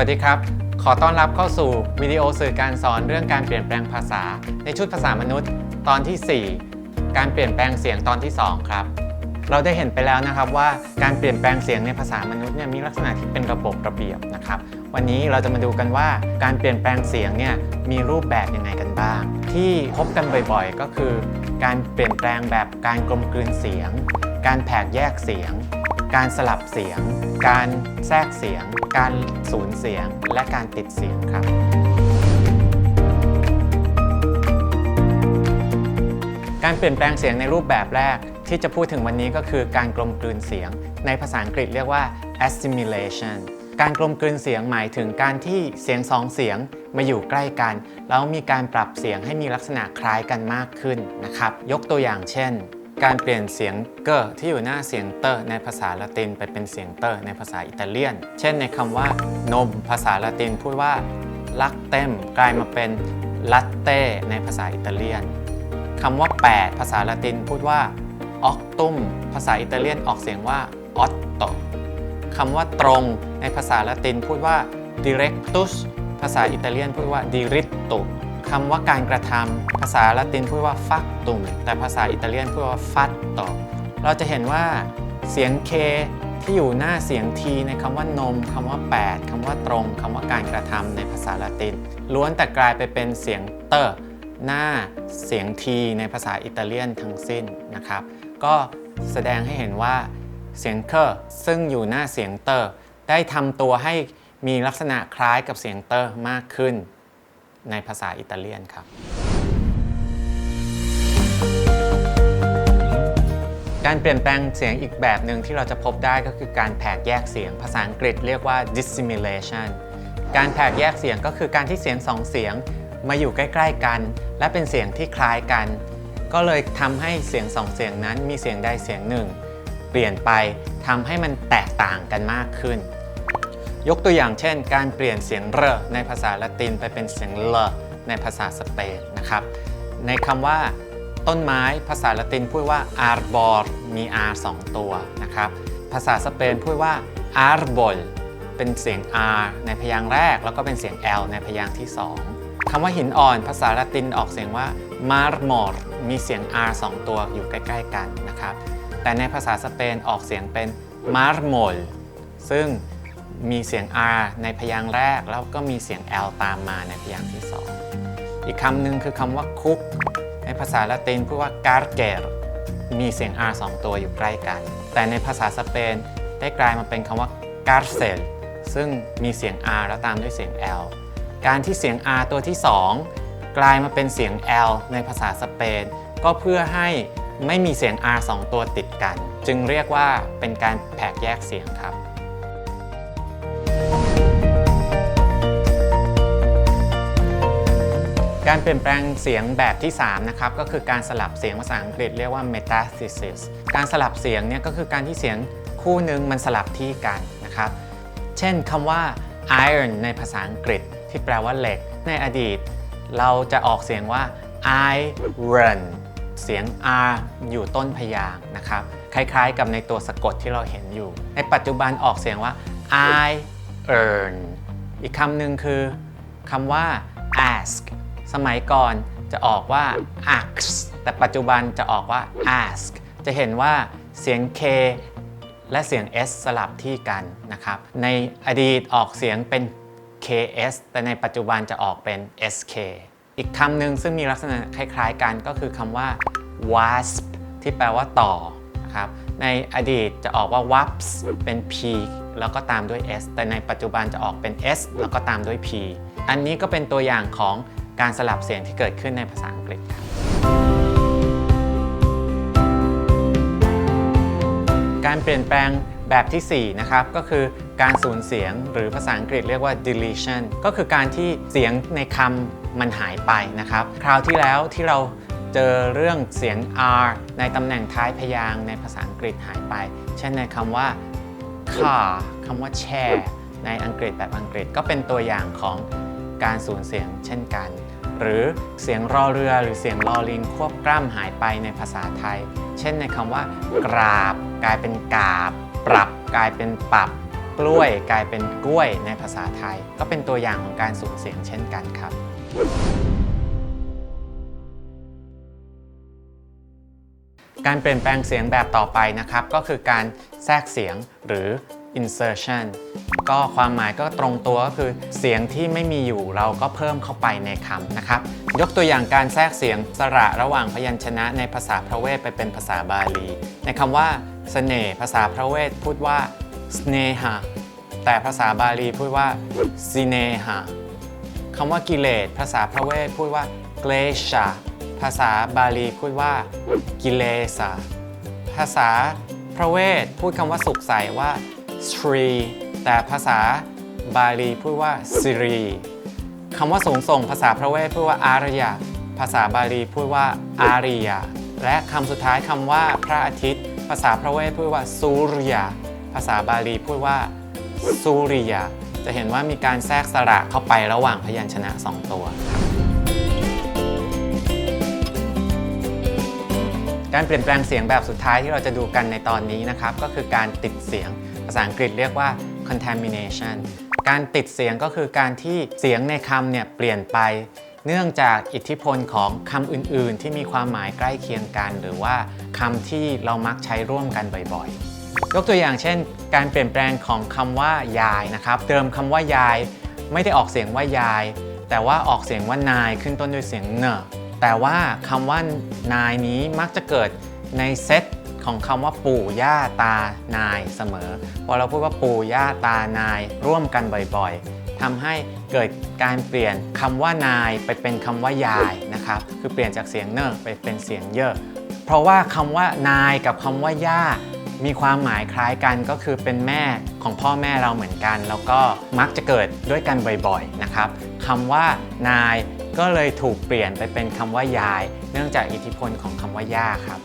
วัสดีครับขอต้อนรับเข้าสู่วิดีโอสื่อการสอนเรื่องการเปลี่ยนแปลงภาษาในชุดภาษามนุษย์ตอนที่ 4 การเปลี่ยนแปลงเสียงตอนที่ 2 ครับเราได้เห็นไปแล้วนะครับว่าการเปลี่ยนแปลงเสียงในภาษามนุษย์เนี่ยมีลักษณะที่เป็นระบบระเบียบนะครับวันนี้เราจะมาดูกันว่าการเปลี่ยนแปลงเสียงเนี่ยมีรูปแบบยังไงกันบ้างที่พบกันบ่อยๆก็คือการเปลี่ยนแปลงแบบการกลมกลืนเสียงการแผกแยกเสียงการสลับเสียงการแทรกเสียงการสูญเสียงและการติดเสียงครับการเปลี่ยนแปลงเสียงในรูปแบบแรกที่จะพูดถึงวันนี้ก็คือการกลมกลืนเสียงในภาษาอังกฤษเรียกว่า assimilation การกลมกลืนเสียงหมายถึงการที่เสียงสองเสียงมาอยู่ใกล้กันแล้วมีการปรับเสียงให้มีลักษณะคล้ายกันมากขึ้นนะครับยกตัวอย่างเช่นการเปลี่ยนเสียงเกอร์ที่อยู่หน้าเสียงเตอร์ในภาษาละตินไปเป็นเสียงเตอร์ในภาษาอิตาเลียนเช่นในคำว่านมภาษาละตินพูดว่าลักเต็มกลายมาเป็นลัตเต้ในภาษาอิตาเลียนคำว่า8ภาษาละตินพูดว่าออกตุมภาษาอิตาเลียนออกเสียงว่าออตโตคำว่าตรงในภาษาละตินพูดว่า directus ภาษาอิตาเลียนพูดว่า diritto คำว่าการกระทำภาษาละตินพูดว่า factum แต่ภาษาอิตาเลียนพูดว่า fatto เราจะเห็นว่าเสียง K ที่อยู่หน้าเสียง T ในคำว่านมคำว่า8คำว่าตรงคำว่าการกระทำในภาษาละตินล้วนแต่กลายไปเป็นเสียงเตอร์หน้าเสียง T ในภาษาอิตาเลียนทั้งสิ้นนะครับก็แสดงให้เห็นว่าเสียงเคอร์ซึ่งอยู่หน้าเสียงเตอร์ได้ทำตัวให้มีลักษณะคล้ายกับเสียงเตอร์มากขึ้นในภาษาอิตาเลียนครับการเปลี่ยนแปลงเสียงอีกแบบหนึ่งที่เราจะพบได้ก็คือการแผกแยกเสียงภาษาอังกฤษเรียกว่า dissimilation การแผกแยกเสียงก็คือการที่เสียงสองเสียงมาอยู่ใกล้ๆกันและเป็นเสียงที่คล้ายกันก็เลยทำให้เสียงสองเสียงนั้นมีเสียงใดเสียงหนึ่งเปลี่ยนไปทำให้มันแตกต่างกันมากขึ้นยกตัวอย่างเช่นการเปลี่ยนเสียงเรในภาษาละตินไปเป็นเสียงเลในภาษาสเปนนะครับในคำว่าต้นไม้ภาษาละตินพูดว่า arbor มี r 2 ตัวนะครับภาษาสเปนพูดว่า arbol เป็นเสียง r ในพยางค์แรกแล้วก็เป็นเสียง l ในพยางค์ที่2คำว่าหินอ่อนภาษาละตินออกเสียงว่า marmor มีเสียง r 2 ตัวอยู่ใกล้ๆกันนะครับแต่ในภาษาสเปนออกเสียงเป็น marmol ซึ่งมีเสียง r ในพยางค์แรกแล้วก็มีเสียง l ตามมาในพยางค์ที่2อีกคำหนึ่งคือคำว่าคุกในภาษาละตินพูดว่า carger มีเสียง r 2 ตัวอยู่ใกล้กันแต่ในภาษาสเปนได้กลายมาเป็นคำว่า cárcel ซึ่งมีเสียง r แล้วตามด้วยเสียง l การที่เสียง r ตัวที่2กลายมาเป็นเสียง l ในภาษาสเปนก็เพื่อให้ไม่มีเสียง r 2 ตัวติดกันจึงเรียกว่าเป็นการแผกแยกเสียงครับการเปลี่ยนแปลงเสียงแบบที่3นะครับก็คือการสลับเสียงภาษาอังกฤษเรียกว่า metathesis การสลับเสียงเนี่ยก็คือการที่เสียงคู่หนึ่งมันสลับที่กันนะครับเช่นคำว่า iron ในภาษาอังกฤษที่แปลว่าเหล็กในอดีตเราจะออกเสียงว่า iron เสียง r อยู่ต้นพยางค์นะครับคล้ายๆกับในตัวสะกดที่เราเห็นอยู่ในปัจจุบันออกเสียงว่า iron อีกคำหนึ่งคือคำว่า askสมัยก่อนจะออกว่า ask แต่ปัจจุบันจะออกว่า ask จะเห็นว่าเสียง k และเสียง s สลับที่กันนะครับในอดีตออกเสียงเป็น ks แต่ในปัจจุบันจะออกเป็น sk อีกคำหนึ่งซึ่งมีลักษณะคล้ายๆกันก็คือคำว่า wasp ที่แปลว่าต่อนะครับในอดีตจะออกว่า wasp เป็น p แล้วก็ตามด้วย s แต่ในปัจจุบันจะออกเป็น s แล้วก็ตามด้วย p อันนี้ก็เป็นตัวอย่างของการสลับเสียงที่เกิดขึ้นในภาษาอังกฤษครับการเปลี่ยนแปลงแบบที่4นะครับก็คือการสูญเสียงหรือภาษาอังกฤษเรียกว่า deletion ก็คือการที่เสียงในคำมันหายไปนะครับคราวที่แล้วที่เราเจอเรื่องเสียง r ในตำแหน่งท้ายพยางค์ในภาษาอังกฤษหายไปเช่นในคำว่า car คำว่า chair ในอังกฤษแบบอังกฤษก็เป็นตัวอย่างของการสูญเสียงเช่นกันหรือเสียงรอเรือหรือเสียงลอลิงควบกล้ำหายไปในภาษาไทยเช่นในคำว่ากราบกลายเป็นกาบปรับกลายเป็นปรับ กล้วยกลายเป็นกล้วยในภาษาไทยก็เป็นตัวอย่างของการสูญเสียงเช่นกันครับการเปลี่ยนแปลงเสียงแบบต่อไปนะครับก็คือการแทรกเสียงหรือ insertion ก็ความหมายก็ตรงตัวก็คือเสียงที่ไม่มีอยู่เราก็เพิ่มเข้าไปในคำนะครับยกตัวอย่างการแทรกเสียงสระระหว่างพยัญชนะในภาษาพระเวทไปเป็นภาษาบาลีในคำว่าเสน่ห์ภาษาพระเวทพูดว่า sneha แต่ภาษาบาลีพูดว่า sineha คำว่ากิเลสภาษาพระเวทพูดว่า klesha ภาษาบาลีพูดว่ากิเลสาภาษาพระเวทพูดคำว่าสุขใสว่าสตรีแต่ภาษาบาลีพูดว่าสิรีคำว่าสูงส่งภาษาพระเวทพูดว่าอารยะภาษาบาลีพูดว่าอาริยะและคำสุดท้ายคำว่าพระอาทิตย์ภาษาพระเวทพูดว่าสุริยะภาษาบาลีพูดว่าสุริยะจะเห็นว่ามีการแทรกสระเข้าไประหว่างพยัญชนะ2ตัวการเปลี่ยนแปลงเสียงแบบสุดท้ายที่เราจะดูกันในตอนนี้นะครับก็คือการติดเสียงภาษาอังกฤษเรียกว่า contamination การติดเสียงก็คือการที่เสียงในคำเนี่ยเปลี่ยนไปเนื่องจากอิทธิพลของคำอื่นๆที่มีความหมายใกล้เคียงกันหรือว่าคำที่เรามักใช้ร่วมกันบ่อยๆยกตัวอย่างเช่นการเปลี่ยนแปลงของคำว่ายายนะครับเดิมคำว่ายายไม่ได้ออกเสียงว่ายายแต่ว่าออกเสียงว่านายขึ้นต้นด้วยเสียงเนแต่ว่าคำว่านายนี้มักจะเกิดในเซตของคำว่าปู่ย่าตานายเสมอพอเราพูดว่าปู่ย่าตานายร่วมกันบ่อยๆทำให้เกิดการเปลี่ยนคำว่านายไปเป็นคำว่ายายนะครับคือเปลี่ยนจากเสียงเนไปเป็นเสียงเยอะเพราะว่าคำว่านายกับคำว่าย่ามีความหมายคล้ายกันก็คือเป็นแม่ของพ่อแม่เราเหมือนกันแล้วก็มักจะเกิดด้วยกันบ่อยๆนะครับคำว่านายก็เลยถูกเปลี่ยนไปเป็นคำว่ายายเนื่องจากอิทธิพลของคำว่าย่าครับ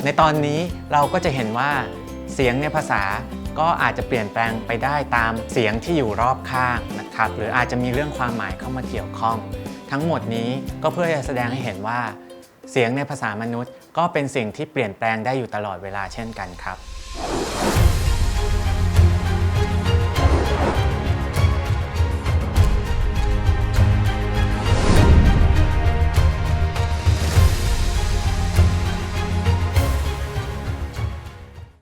ในตอนนี้เราก็จะเห็นว่าเสียงในภาษาก็อาจจะเปลี่ยนแปลงไปได้ตามเสียงที่อยู่รอบข้างนะครับหรืออาจจะมีเรื่องความหมายเข้ามาเกี่ยวข้องทั้งหมดนี้ก็เพื่อจะแสดงให้เห็นว่าเสียงในภาษามนุษย์ก็เป็นสิ่งที่เปลี่ยนแปลงได้อยู่ตลอดเวลาเช่นกันครับ